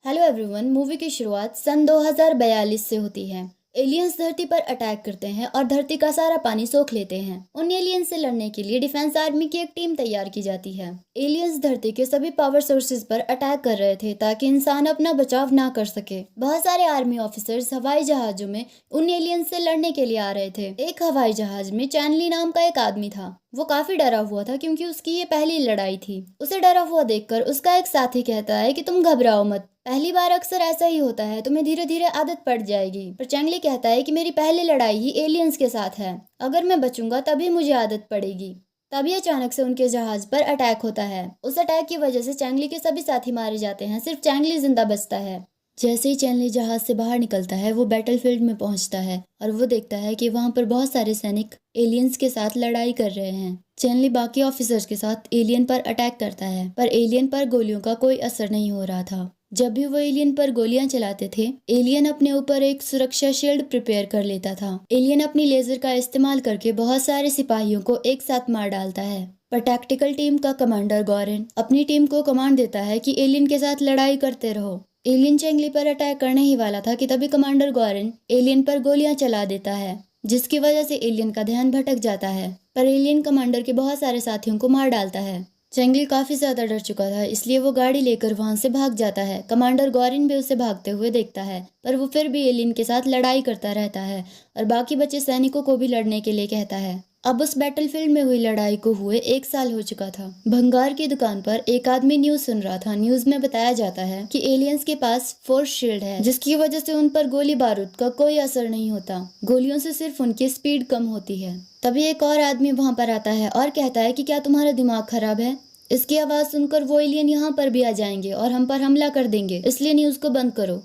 Hello everyone. Movie की शुरुआत सन 2042 से होती है। एलियंस धरती पर अटैक करते हैं और धरती का सारा पानी सोख लेते हैं। उन एलियंस से लड़ने के लिए डिफेंस आर्मी की एक टीम तैयार की जाती है। एलियंस धरती के सभी पावर सोर्सेज पर अटैक कर रहे थे ताकि इंसान अपना बचाव ना कर सके। बहुत सारे आर्मी ऑफिसर्स हवाई जहाजों में उन एलियंस से लड़ने के लिए आ रहे थे। एक हवाई जहाज में चैनली नाम का एक आदमी था। वो काफी डरा हुआ था क्योंकि उसकी ये पहली लड़ाई थी। उसे डरा हुआ देखकर उसका एक साथी कहता है कि तुम घबराओ मत, पहली बार अक्सर ऐसा ही होता है, तुम्हें धीरे धीरे आदत पड़ जाएगी। पर चैंगली कहता है कि मेरी पहली लड़ाई ही एलियंस के साथ है, अगर मैं बचूंगा तभी मुझे आदत पड़ेगी। तभी अचानक से उनके जहाज पर अटैक होता है। उस अटैक की वजह से चैंगली के सभी साथी मारे जाते हैं, सिर्फ चैंगली जिंदा बचता है। जैसे ही चैंगली जहाज से बाहर निकलता है वो बैटलफील्ड में पहुंचता है और वो देखता है कि वहां पर बहुत सारे सैनिक एलियंस के साथ लड़ाई कर रहे हैं। चैंगली बाकी ऑफिसर्स के साथ एलियन पर अटैक करता है, पर एलियन पर गोलियों का कोई असर नहीं हो रहा था। जब भी वो एलियन पर गोलियां चलाते थे, एलियन अपने ऊपर एक सुरक्षा शील्ड प्रिपेयर कर लेता था। एलियन अपनी लेजर का इस्तेमाल करके बहुत सारे सिपाहियों को एक साथ मार डालता है। पर टैक्टिकल टीम का कमांडर गॉरेन अपनी टीम को कमांड देता है कि एलियन के साथ लड़ाई करते रहो। एलियन चैंगली पर अटैक करने ही वाला था कि तभी कमांडर गॉरेन एलियन पर गोलियां चला देता है, जिसकी वजह से एलियन का ध्यान भटक जाता है। पर एलियन कमांडर के बहुत सारे साथियों को मार डालता है। चैंगली काफी ज्यादा डर चुका था, इसलिए वो गाड़ी लेकर वहां से भाग जाता है। कमांडर गॉरिन भी उसे भागते हुए देखता है, पर वो फिर भी एलियन के साथ लड़ाई करता रहता है और बाकी बचे सैनिकों को भी लड़ने के लिए कहता है। अब उस बैटलफील्ड में हुई लड़ाई को हुए 1 साल हो चुका था। भंगार की दुकान पर एक आदमी न्यूज सुन रहा था। न्यूज में बताया जाता है कि एलियंस के पास फोर्स शील्ड है, जिसकी वजह से उन पर गोली बारूद का कोई असर नहीं होता। गोलियों से सिर्फ उनकी स्पीड कम होती है। तभी एक और आदमी वहां पर आता है और कहता है कि क्या तुम्हारा दिमाग खराब है? इसकी आवाज सुनकर वो एलियन यहाँ पर भी आ जाएंगे और हम पर हमला कर देंगे, इसलिए न्यूज को बंद करो।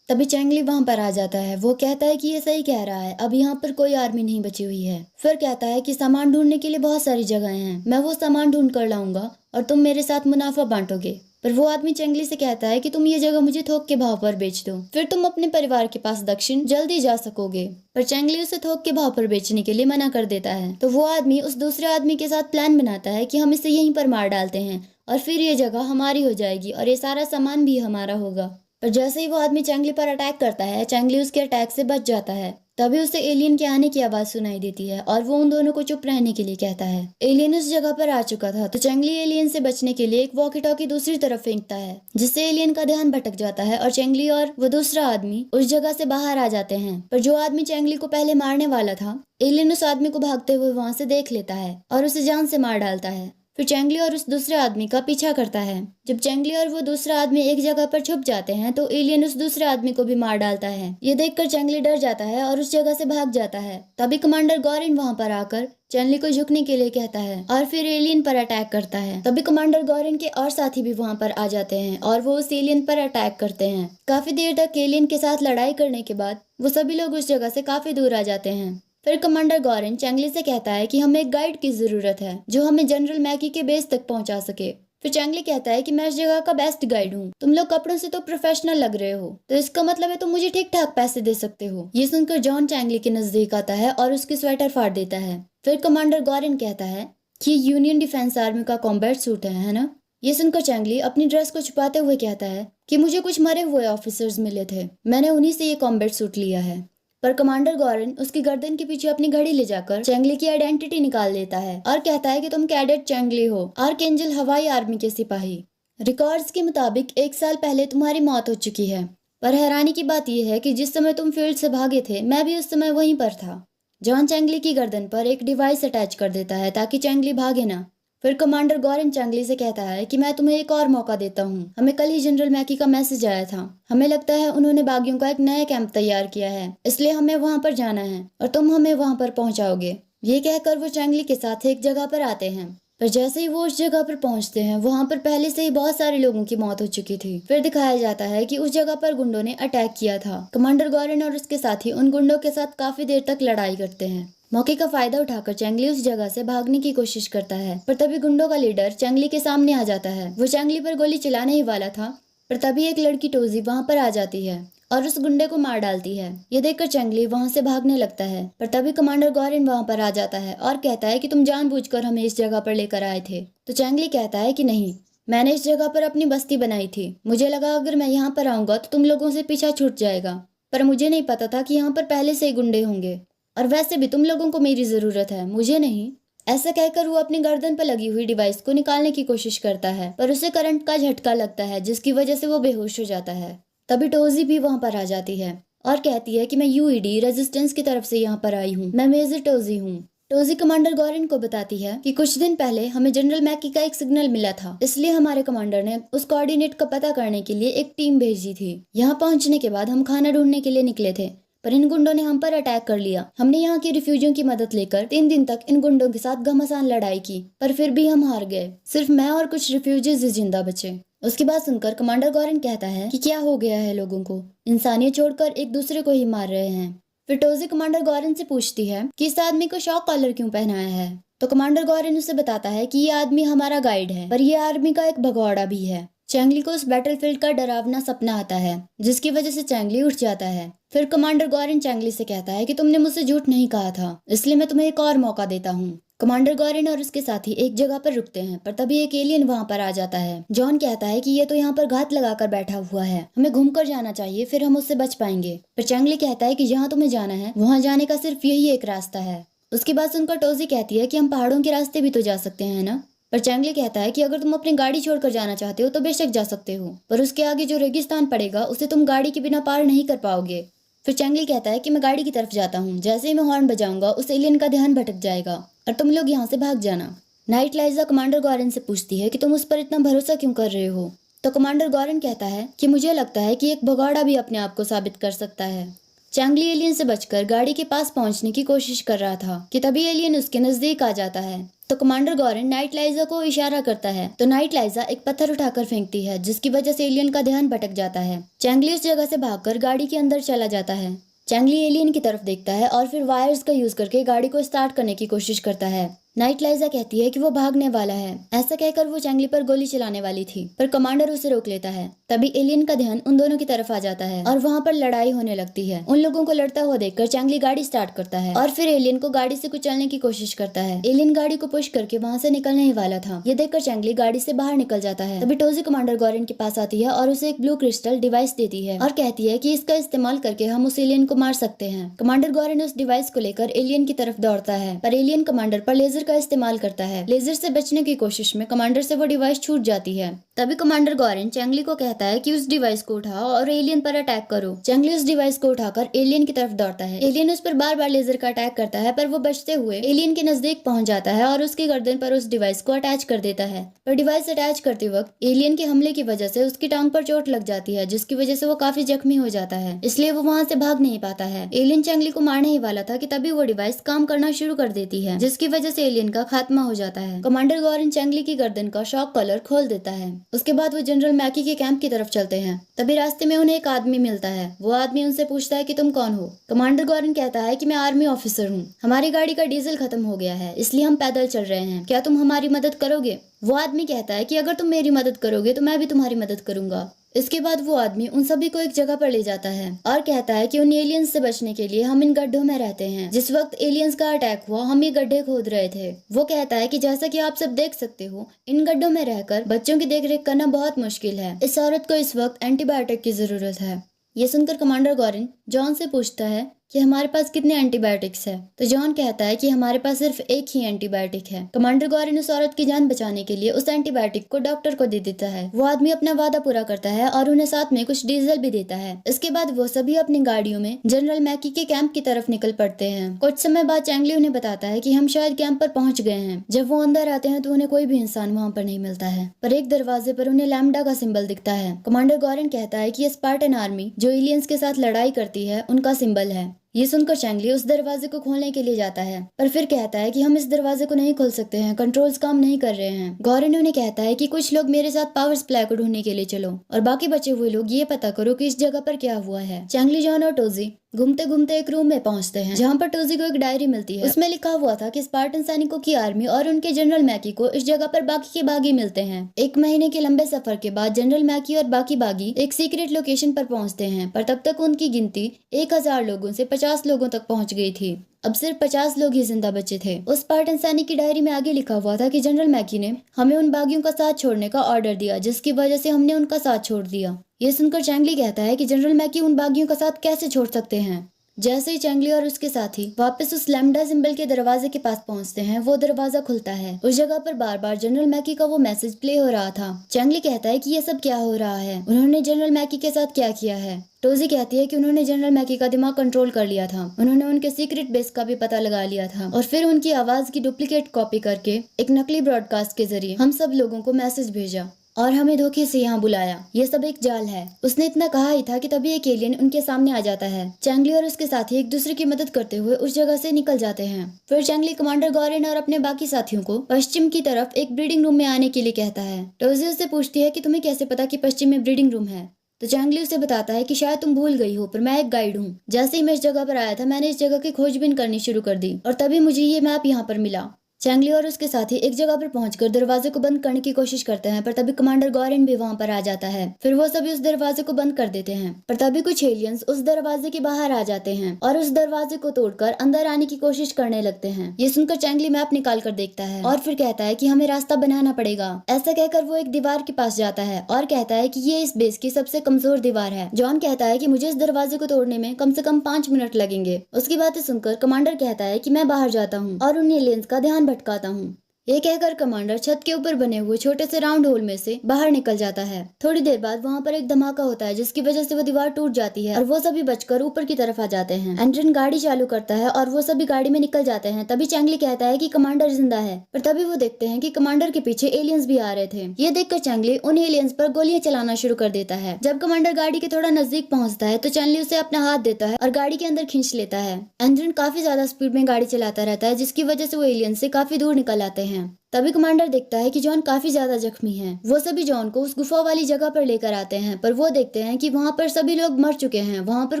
तभी चैंगली वहां पर आ जाता है। वो कहता है कि ये सही कह रहा है, अब यहाँ पर कोई आर्मी नहीं बची हुई है। फिर कहता है कि सामान ढूंढने के लिए बहुत सारी जगहें हैं, मैं वो सामान ढूंढ कर लाऊंगा और तुम मेरे साथ मुनाफा बांटोगे। पर वो आदमी चैंगली से कहता है कि तुम ये जगह मुझे थोक के भाव पर बेच दो, फिर तुम अपने परिवार के पास दक्षिण जल्दी जा सकोगे। पर चैंगली उसे थोक के भाव पर बेचने के लिए मना कर देता है। तो वो आदमी उस दूसरे आदमी के साथ प्लान बनाता है कि हम इसे यहीं पर मार डालते हैं और फिर ये जगह हमारी हो जाएगी और ये सारा सामान भी हमारा होगा। पर जैसे ही वो आदमी चैंगली पर अटैक करता है, चैंगली उसके अटैक से बच जाता है। तभी उसे एलियन के आने की आवाज सुनाई देती है और वो उन दोनों को चुप रहने के लिए कहता है। एलियन उस जगह पर आ चुका था, तो चैंगली एलियन से बचने के लिए एक वॉकी टॉकी दूसरी तरफ फेंकता है, जिससे एलियन का ध्यान भटक जाता है और चैंगली और वो दूसरा आदमी उस जगह से बाहर आ जाते हैं। पर जो आदमी चैंगली को पहले मारने वाला था, एलियन उस आदमी को भागते हुए वहां से देख लेता है और उसे जान से मार डालता है। फिर चैंगली और उस दूसरे आदमी का पीछा करता है। जब चैंगली और वो दूसरा आदमी एक जगह पर छुप जाते हैं, तो एलियन उस दूसरे आदमी को भी मार डालता है। ये देखकर चैंगली डर जाता है और उस जगह से भाग जाता है। तभी कमांडर गॉरिन वहां पर आकर चैंगली को झुकने के लिए कहता है और फिर एलियन पर अटैक करता है। तभी कमांडर गॉरिन के और साथी भी वहां पर आ जाते हैं और वो उस एलियन पर अटैक करते हैं। काफी देर तक एलियन के साथ लड़ाई करने के बाद वो सभी लोग उस जगह से काफी दूर आ जाते हैं। फिर कमांडर गॉरेन चैंगली से कहता है कि हमें एक गाइड की जरूरत है जो हमें जनरल मैकी के बेस तक पहुंचा सके। फिर चैंगली कहता है कि मैं इस जगह का बेस्ट गाइड हूँ, तुम लोग कपड़ों से तो प्रोफेशनल लग रहे हो, तो इसका मतलब है तुम मुझे ठीक ठाक पैसे दे सकते हो। ये सुनकर जॉन चैंगली के नजदीक आता है और उसकी स्वेटर फाड़ देता है। फिर कमांडर गॉरेन कहता है कि यूनियन डिफेंस आर्मी का कॉम्बैट सूट है ना? ये सुनकर चैंगली अपनी ड्रेस को छुपाते हुए कहता है कि मुझे कुछ मरे हुए ऑफिसर्स मिले थे, मैंने उन्हीं से ये कॉम्बैट सूट लिया है। पर कमांडर गॉरेन उसकी गर्दन के पीछे अपनी घड़ी ले जाकर चैंगली की आइडेंटिटी निकाल लेता है और कहता है कि तुम कैडेट चैंगली हो, आर्कएंजल हवाई आर्मी के सिपाही। रिकॉर्ड्स के मुताबिक 1 साल पहले तुम्हारी मौत हो चुकी है, पर हैरानी की बात यह है कि जिस समय तुम फील्ड से भागे थे, मैं भी उस समय वहीं पर था। जॉन चैंगली की गर्दन पर एक डिवाइस अटैच कर देता है ताकि चैंगली भागे ना। फिर कमांडर गॉरेन चैंगली से कहता है कि मैं तुम्हें एक और मौका देता हूँ, हमें कल ही जनरल मैकी का मैसेज आया था, हमें लगता है उन्होंने बागियों का एक नया कैंप तैयार किया है, इसलिए हमें वहां पर जाना है और तुम हमें वहां पर पहुंचाओगे। ये कहकर वो चैंगली के साथ एक जगह पर आते हैं। पर जैसे ही वो उस जगह पर पहुंचते हैं, वहां पर पहले से ही बहुत सारे लोगों की मौत हो चुकी थी। फिर दिखाया जाता है कि उस जगह पर गुंडों ने अटैक किया था। कमांडर गॉरेन और उसके साथी उन गुंडों के साथ काफी देर तक लड़ाई करते हैं। मौके का फायदा उठाकर चैंगली उस जगह से भागने की कोशिश करता है, पर तभी गुंडों का लीडर चैंगली के सामने आ जाता है। वो चैंगली पर गोली चलाने ही वाला था, पर तभी एक लड़की टोजी वहां पर आ जाती है और उस गुंडे को मार डालती है। ये देखकर चैंगली वहां से भागने लगता है, पर तभी कमांडर गॉरेन वहां पर आ जाता है और कहता है कि तुम जानबूझकर हमें इस जगह पर लेकर आए थे। तो चैंगली कहता है कि नहीं, मैंने इस जगह पर अपनी बस्ती बनाई थी। मुझे लगा अगर मैं यहाँ पर आऊंगा तो तुम लोगों से पीछा छूट जाएगा, पर मुझे नहीं पता था कि यहाँ पर पहले से ही गुंडे होंगे। और वैसे भी तुम लोगों को मेरी जरूरत है, मुझे नहीं। ऐसा कहकर वो अपनी गर्दन पर लगी हुई डिवाइस को निकालने की कोशिश करता है, पर उसे करंट का झटका लगता है जिसकी वजह से वो बेहोश हो जाता है। तभी टोजी भी वहां पर आ जाती है और कहती है कि मैं यूईडी रेजिस्टेंस की तरफ से यहाँ पर आई हूँ, मैं मेजर टोजी हूँ। टोजी कमांडर गॉरेन को बताती है कि कुछ दिन पहले हमें जनरल मैकी का एक सिग्नल मिला था, इसलिए हमारे कमांडर ने उस कोऑर्डिनेट का पता करने के लिए एक टीम भेजी थी। यहाँ पहुंचने के बाद हम खाना ढूंढने के लिए निकले थे, पर इन गुंडों ने हम पर अटैक कर लिया। हमने यहाँ के रिफ्यूजियों की मदद लेकर 3 दिन तक इन गुंडों के साथ घमासान लड़ाई की, पर फिर भी हम हार गए। सिर्फ मैं और कुछ रिफ्यूजीज जिंदा बचे। उसकी बात सुनकर कमांडर गॉरेन कहता है कि क्या हो गया है लोगों को, इंसानियत छोड़कर एक दूसरे को ही मार रहे हैं। फिर टोजी कमांडर गॉरेन से पूछती है कि इस आदमी को शॉक कॉलर क्यों पहनाया है। तो कमांडर गॉरेन उसे बताता है कि ये आदमी हमारा गाइड है, पर ये आर्मी का एक भगौड़ा भी है। चैंगली को उस बैटलफील्ड का डरावना सपना आता है, जिसकी वजह से चैंगली उठ जाता है। फिर कमांडर गॉरेन चैंगली से कहता है कि तुमने मुझसे झूठ नहीं कहा था, इसलिए मैं तुम्हें एक और मौका देता हूँ। कमांडर गॉरेन और उसके साथी एक जगह पर रुकते हैं, पर तभी एक एलियन वहां पर आ जाता है। जॉन कहता है कि ये तो यहाँ पर घात लगाकर बैठा हुआ है, हमें घूमकर जाना चाहिए, फिर हम उससे बच पाएंगे। पर चैंगली कहता है कि जहाँ तुम्हें जाना है वहां जाने का सिर्फ यही एक रास्ता है। उसके बाद सुनकर टोजी कहती है कि हम पहाड़ों के रास्ते भी तो जा सकते हैं ना। पर चैंगली कहता है कि अगर तुम अपनी गाड़ी छोड़कर जाना चाहते हो तो बेशक जा सकते हो, पर उसके आगे जो रेगिस्तान पड़ेगा उसे तुम गाड़ी के बिना पार नहीं कर पाओगे। फिर चैंगली कहता है कि मैं गाड़ी की तरफ जाता हूँ, जैसे ही मैं हॉर्न बजाऊंगा उस एलियन का ध्यान भटक जाएगा और तुम लोग यहाँ से भाग जाना। नाइट लाइजा कमांडर गॉरेन से पूछती है कि तुम उस पर इतना भरोसा क्यों कर रहे हो। तो कमांडर गॉरेन कहता है कि मुझे लगता है कि एक भगौड़ा भी अपने आप को साबित कर सकता है। चैंगली एलियन से बचकर गाड़ी के पास पहुंचने की कोशिश कर रहा था कि तभी एलियन उसके नजदीक आ जाता है। तो कमांडर गॉरेन नाइट लाइजा को इशारा करता है, तो नाइट लाइजा एक पत्थर उठाकर फेंकती है, जिसकी वजह से एलियन का ध्यान भटक जाता है। चैंगली उस जगह से भागकर गाड़ी के अंदर चला जाता है। चैंगली एलियन की तरफ देखता है और फिर वायर्स का यूज करके गाड़ी को स्टार्ट करने की कोशिश करता है। नाइट लाइजा कहती है कि वो भागने वाला है। ऐसा कहकर वो चैंगली पर गोली चलाने वाली थी, पर कमांडर उसे रोक लेता है। तभी एलियन का ध्यान उन दोनों की तरफ आ जाता है और वहाँ पर लड़ाई होने लगती है। उन लोगों को लड़ता हुआ देखकर चैंगली गाड़ी स्टार्ट करता है और फिर एलियन को गाड़ी से कुचलने की कोशिश करता है। एलियन गाड़ी को पुश करके वहाँ से निकलने ही वाला था। ये देखकर चैंगली गाड़ी से बाहर निकल जाता है। तभी टोजी कमांडर गॉरेन के पास आती है और उसे एक ब्लू क्रिस्टल डिवाइस देती है और कहती है कि इसका इस्तेमाल करके हम उस एलियन को मार सकते हैं। कमांडर गॉरेन उस डिवाइस को लेकर एलियन की तरफ दौड़ता है, पर एलियन कमांडर पर लेजर का इस्तेमाल करता है। लेजर से बचने की कोशिश में कमांडर से वो डिवाइस छूट जाती है। तभी कमांडर गॉरेन चैंगली को कहता है कि उस डिवाइस को उठाओ और एलियन पर अटैक करो। चैंगली उस डिवाइस को उठाकर एलियन की तरफ दौड़ता है। एलियन उस पर बार बार लेजर का अटैक करता है, पर वो बचते हुए एलियन के नजदीक पहुंच जाता है और उसकी गर्दन पर उस डिवाइस को अटैच कर देता है। पर डिवाइस अटैच करते वक्त एलियन के हमले की वजह से उसकी टांग पर चोट लग जाती है, जिसकी वजह से वो काफी जख्मी हो जाता है, इसलिए वो वहाँ से भाग नहीं पाता है। एलियन चैंगली को मारने ही वाला था कि तभी वो डिवाइस काम करना शुरू कर देती है, जिसकी वजह से एलियन का खात्मा हो जाता है। कमांडर गॉरेन चैंगली की गर्दन का शॉक कॉलर खोल देता है। उसके बाद वो जनरल मैकी के कैंप की तरफ चलते हैं। तभी रास्ते में उन्हें एक आदमी मिलता है। वो आदमी उनसे पूछता है कि तुम कौन हो। कमांडर गॉरेन कहता है कि मैं आर्मी ऑफिसर हूँ, हमारी गाड़ी का डीजल खत्म हो गया है, इसलिए हम पैदल चल रहे हैं, क्या तुम हमारी मदद करोगे। वो आदमी कहता है कि अगर तुम मेरी मदद करोगे तो मैं भी तुम्हारी मदद करूंगा। इसके बाद वो आदमी उन सभी को एक जगह पर ले जाता है और कहता है कि उन एलियंस से बचने के लिए हम इन गड्ढों में रहते हैं। जिस वक्त एलियंस का अटैक हुआ हम ये गड्ढे खोद रहे थे। वो कहता है कि जैसा कि आप सब देख सकते हो, इन गड्ढों में रहकर बच्चों की देखरेख करना बहुत मुश्किल है। इस औरत को इस वक्त एंटीबायोटिक की जरूरत है। ये सुनकर कमांडर गॉरेन जॉन से पूछता है कि हमारे पास कितने एंटीबायोटिक्स है। तो जॉन कहता है कि हमारे पास सिर्फ एक ही एंटीबायोटिक है। कमांडर गॉरेन उस औरत की जान बचाने के लिए उस एंटीबायोटिक को डॉक्टर को दे देता है। वो आदमी अपना वादा पूरा करता है और उन्हें साथ में कुछ डीजल भी देता है। इसके बाद वो सभी अपनी गाड़ियों में जनरल मैकी के कैंप की तरफ निकल पड़ते हैं। कुछ समय बाद चैंगली उन्हें बताता है कि हम शायद कैंप पर पहुंच गए हैं। जब वो अंदर आते हैं तो उन्हें कोई भी इंसान वहाँ पर नहीं मिलता है, पर एक दरवाजे पर उन्हें लैम्डा का सिंबल दिखता है। कमांडर गॉरेन कहता है कि ये स्पार्टन आर्मी जो एलियंस के साथ लड़ाई करती है उनका सिंबल है। ये सुनकर चैंगली उस दरवाजे को खोलने के लिए जाता है, पर फिर कहता है कि हम इस दरवाजे को नहीं खोल सकते हैं, कंट्रोल्स काम नहीं कर रहे हैं। गॉरेन उन्हें कहता है कि कुछ लोग मेरे साथ पावर सप्लाई को ढूंढने के लिए चलो और बाकी बचे हुए लोग ये पता करो कि इस जगह पर क्या हुआ है। चैंगली, जॉन और टोजी घूमते घूमते एक रूम में पहुंचते हैं, जहां पर टोजी को एक डायरी मिलती है। उसमें लिखा हुआ था कि स्पार्टन सैनिकों की आर्मी और उनके जनरल मैकी को इस जगह पर बाकी के बागी मिलते हैं। 1 महीने के लंबे सफर के बाद जनरल मैकी और बाकी बागी एक सीक्रेट लोकेशन पर पहुंचते हैं, पर तब तक उनकी गिनती 1000 लोगों से 50 लोगों तक पहुंच गई थी। अब सिर्फ 50 लोग ही जिंदा बचे थे। उस स्पार्टन सैनिक की डायरी में आगे लिखा हुआ था कि जनरल मैकी ने हमें उन बागियों का साथ छोड़ने का ऑर्डर दिया, जिसकी वजह से हमने उनका साथ छोड़ दिया। ये सुनकर चैंगली कहता है कि जनरल मैकी उन बागियों का साथ कैसे छोड़ सकते हैं। जैसे ही चैंगली और उसके साथी वापस उस लैम्डा सिंबल के दरवाजे के पास पहुंचते हैं, वो दरवाजा खुलता है। उस जगह पर बार बार जनरल मैकी का वो मैसेज प्ले हो रहा था। चैंगली कहता है कि ये सब क्या हो रहा है, उन्होंने जनरल मैकी के साथ क्या किया है। टोजी कहती है कि उन्होंने जनरल मैकी का दिमाग कंट्रोल कर लिया था, उन्होंने उनके सीक्रेट बेस का भी पता लगा लिया था और फिर उनकी आवाज की डुप्लीकेट कॉपी करके एक नकली ब्रॉडकास्ट के जरिए हम सब लोगों को मैसेज भेजा और हमें धोखे से यहाँ बुलाया। ये सब एक जाल है। उसने इतना कहा ही था कि तभी एक एलियन उनके सामने आ जाता है। चैंगली और उसके साथी एक दूसरे की मदद करते हुए उस जगह से निकल जाते हैं। फिर चैंगली कमांडर गॉरेन और अपने बाकी साथियों को पश्चिम की तरफ एक ब्रीडिंग रूम में आने के लिए कहता है। टोजी उससे पूछती है कि तुम्हें कैसे पता कि पश्चिम में ब्रीडिंग रूम है। तो चैंगली उसे बताता है कि शायद तुम भूल गई हो, पर मैं एक गाइड हूँ। जैसे ही मैं इस जगह पर आया था, मैंने इस जगह की खोजबीन करनी शुरू कर दी और तभी मुझे ये मैप यहाँ पर मिला। चैंगली और उसके साथी एक जगह पर पहुंचकर दरवाजे को बंद करने की कोशिश करते हैं, पर तभी कमांडर गॉरेन भी वहां पर आ जाता है। फिर वो सभी उस दरवाजे को बंद कर देते हैं, पर तभी कुछ एलियंस उस दरवाजे के बाहर आ जाते हैं और उस दरवाजे को तोड़कर अंदर आने की कोशिश करने लगते हैं। ये सुनकर चैंगली मैप निकाल कर देखता है और फिर कहता है कि हमें रास्ता बनाना पड़ेगा। ऐसा कहकर वो एक दीवार के पास जाता है और कहता है कि ये इस बेस की सबसे कमजोर दीवार है। जॉन कहता है कि मुझे इस दरवाजे को तोड़ने में कम से कम 5 मिनट लगेंगे। उसकी बातें सुनकर कमांडर कहता है कि मैं बाहर जाता हूँ और उन एलियंस का ध्यान भटकाता हूँ। ये कहकर कमांडर छत के ऊपर बने हुए छोटे से राउंड होल में से बाहर निकल जाता है। थोड़ी देर बाद वहाँ पर एक धमाका होता है, जिसकी वजह से वो दीवार टूट जाती है और वो सभी बचकर ऊपर की तरफ आ जाते हैं। एंड्रिन गाड़ी चालू करता है और वो सभी गाड़ी में निकल जाते हैं। तभी चैंगली कहता है कि कमांडर जिंदा है, पर तभी वो देखते हैं कि कमांडर के पीछे एलियंस भी आ रहे थे। ये देखकर चैंगली उन एलियंस पर गोलियां चलाना शुरू कर देता है। जब कमांडर गाड़ी के थोड़ा नजदीक पहुंचता है तो चैंगली उसे अपना हाथ देता है और गाड़ी के अंदर खींच लेता है। एंड्रिन काफी ज्यादा स्पीड में गाड़ी चलाता रहता है, जिसकी वजह से वो एलियंस से काफी दूर निकल आते हैं। तभी कमांडर देखता है कि जॉन काफी ज्यादा जख्मी है। वो सभी जॉन को उस गुफा वाली जगह पर लेकर आते हैं, पर वो देखते हैं कि वहाँ पर सभी लोग मर चुके हैं, वहाँ पर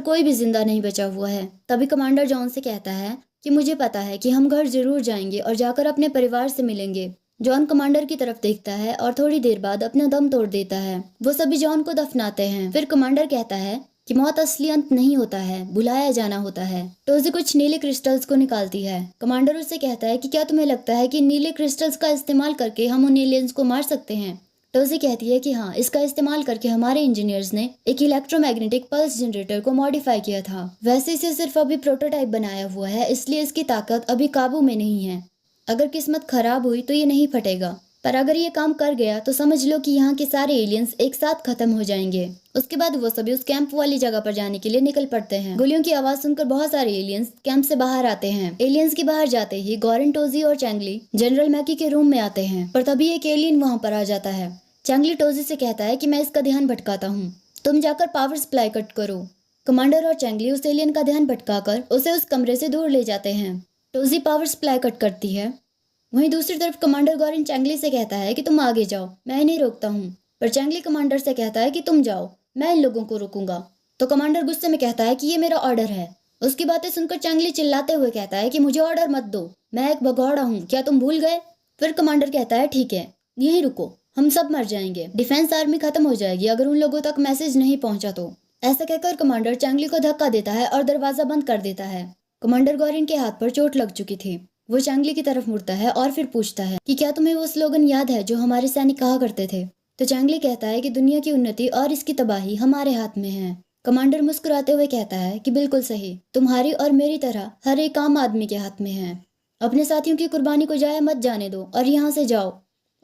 कोई भी जिंदा नहीं बचा हुआ है। तभी कमांडर जॉन से कहता है कि मुझे पता है कि हम घर जरूर जाएंगे और जाकर अपने परिवार से मिलेंगे। जॉन कमांडर की तरफ देखता है और थोड़ी देर बाद अपना दम तोड़ देता है। वो सभी जॉन को दफनाते हैं। फिर कमांडर कहता है कि मौत असली अंत नहीं होता है, बुलाया जाना होता है। टोजी कुछ नीले क्रिस्टल्स को निकालती है। कमांडर उससे कहता है कि क्या तुम्हें लगता है कि नीले क्रिस्टल्स का इस्तेमाल करके हम उन एलियंस को मार सकते हैं। टोजी कहती है कि हाँ, इसका इस्तेमाल करके हमारे इंजीनियर्स ने एक इलेक्ट्रोमैग्नेटिक पल्स जनरेटर को मॉडिफाई किया था। वैसे इसे सिर्फ अभी प्रोटोटाइप बनाया हुआ है, इसलिए इसकी ताकत अभी काबू में नहीं है। अगर किस्मत खराब हुई तो ये नहीं फटेगा, पर अगर ये काम कर गया तो समझ लो कि यहाँ के सारे एलियंस एक साथ खत्म हो जाएंगे। उसके बाद वो सभी उस कैंप वाली जगह पर जाने के लिए निकल पड़ते हैं। गोलियों की आवाज सुनकर बहुत सारे एलियंस कैंप से बाहर आते हैं। एलियंस के बाहर जाते ही गॉरेन, टोजी और चैंगली जनरल मैकी के रूम में आते हैं, पर तभी एक एलियन वहाँ पर आ जाता है। चैंगली टोजी से कहता है कि मैं इसका ध्यान भटकाता हूँ, तुम जाकर पावर सप्लाई कट करो। कमांडर और चैंगली उस एलियन का ध्यान भटकाकर उसे उस कमरे से दूर ले जाते हैं। टोजी पावर सप्लाई कट करती है। वहीं दूसरी तरफ कमांडर गॉरेन चैंगली से कहता है कि तुम आगे जाओ, मैं इन्हें रोकता हूँ। पर चैंगली कमांडर से कहता है कि तुम जाओ, मैं इन लोगों को रोकूंगा। तो कमांडर गुस्से में कहता है कि ये मेरा ऑर्डर है। उसकी बातें सुनकर चैंगली चिल्लाते हुए कहता है कि मुझे ऑर्डर मत दो, मैं एक भगौड़ा हूँ, क्या तुम भूल गए। फिर कमांडर कहता है ठीक है, यहीं रुको, हम सब मर जाएंगे, डिफेंस आर्मी खत्म हो जाएगी अगर उन लोगों तक मैसेज नहीं पहुंचा तो। ऐसा कहकर कमांडर चैंगली को धक्का देता है और दरवाजा बंद कर देता है। कमांडर गॉरेन के हाथ पर चोट लग चुकी थी। वो चैंगली की तरफ मुड़ता है और फिर पूछता है कि क्या तुम्हें वो स्लोगन याद है जो हमारे सैनिक कहा करते थे। तो चैंगली कहता है कि दुनिया की उन्नति और इसकी तबाही हमारे हाथ में है। कमांडर मुस्कुराते हुए कहता है कि बिल्कुल सही, तुम्हारी और मेरी तरह हर एक आम आदमी के हाथ में है। अपने साथियों की कुर्बानी को जाया मत जाने दो और यहाँ से जाओ।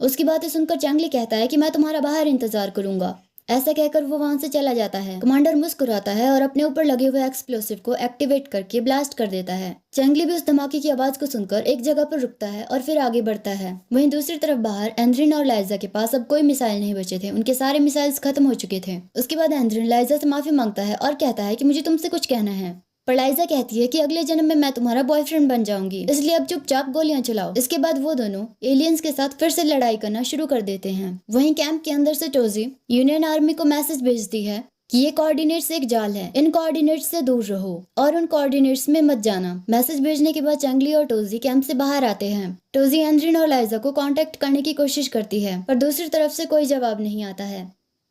उसकी बातें सुनकर चैंगली कहता है कि मैं तुम्हारा बाहर इंतजार करूंगा। ऐसा कहकर वो वहां से चला जाता है। कमांडर मुस्कुराता है और अपने ऊपर लगे हुए एक्सप्लोसिव को एक्टिवेट करके ब्लास्ट कर देता है। चैंगली भी उस धमाके की आवाज को सुनकर एक जगह पर रुकता है और फिर आगे बढ़ता है। वहीं दूसरी तरफ बाहर एंड्रिन और लाइजा के पास अब कोई मिसाइल नहीं बचे थे, उनके सारे मिसाइल्स खत्म हो चुके थे। उसके बाद एंड्रिन लाइजा से माफी मांगता है और कहता है कि मुझे तुमसे कुछ कहना है। पर लाइजा कहती है कि अगले जन्म में मैं तुम्हारा बॉयफ्रेंड बन जाऊंगी, इसलिए अब चुपचाप गोलियां चलाओ। इसके बाद वो दोनों एलियंस के साथ फिर से लड़ाई करना शुरू कर देते हैं। वहीं कैंप के अंदर से टोजी यूनियन आर्मी को मैसेज भेजती है कि ये कोऑर्डिनेट्स एक जाल है, इन कोऑर्डिनेट्स से दूर रहो और उन कोऑर्डिनेट्स में मत जाना। मैसेज भेजने के बाद चैंगली और टोजी कैंप से बाहर आते हैं। टोजी एंड्रिन और लाइजा को कांटेक्ट करने की कोशिश करती है, पर दूसरी तरफ से कोई जवाब नहीं आता है।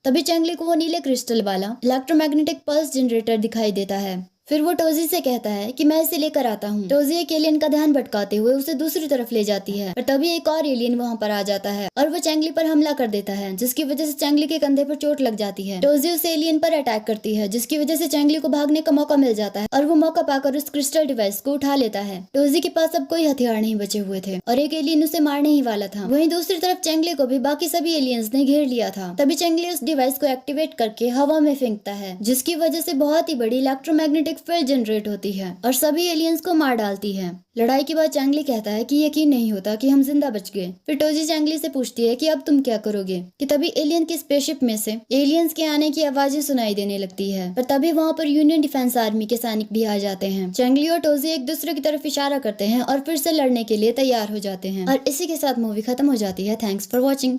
तभी चैंगली को वो नीले क्रिस्टल वाला इलेक्ट्रोमैग्नेटिक पल्स जनरेटर दिखाई देता है। फिर वो टोजी से कहता है कि मैं इसे लेकर आता हूँ। टोजी एक एलियन का ध्यान भटकाते हुए उसे दूसरी तरफ ले जाती है, पर तभी एक और एलियन वहाँ पर आ जाता है और वो चैंगली पर हमला कर देता है, जिसकी वजह से चैंगली के कंधे पर चोट लग जाती है। टोजी उस एलियन पर अटैक करती है, जिसकी वजह से चैंगली को भागने का मौका मिल जाता है और वो मौका पाकर उस क्रिस्टल डिवाइस को उठा लेता है। टोजी के पास अब कोई हथियार नहीं बचे हुए थे और एक एलियन उसे मारने ही वाला था। वहीं दूसरी तरफ चैंगली को भी बाकी सभी एलियंस ने घेर लिया था। तभी चैंगली उस डिवाइस को एक्टिवेट करके हवा में फेंकता है, जिसकी वजह से बहुत ही बड़ी इलेक्ट्रोमैग्नेटिक फील्ड जनरेट होती है और सभी एलियंस को मार डालती है। लड़ाई के बाद चैंगली कहता है कि यकीन नहीं होता कि हम जिंदा बच गए। फिर टोजी चैंगली से पूछती है कि अब तुम क्या करोगे, कि तभी एलियन की स्पेसशिप में से एलियंस के आने की आवाजें सुनाई देने लगती है। पर तभी वहाँ पर यूनियन डिफेंस आर्मी के सैनिक भी आ जाते हैं। चैंगली और टोजी एक दूसरे की तरफ इशारा करते हैं और फिर से लड़ने के लिए तैयार हो जाते हैं और इसी के साथ मूवी खत्म हो जाती है। Thanks for watching.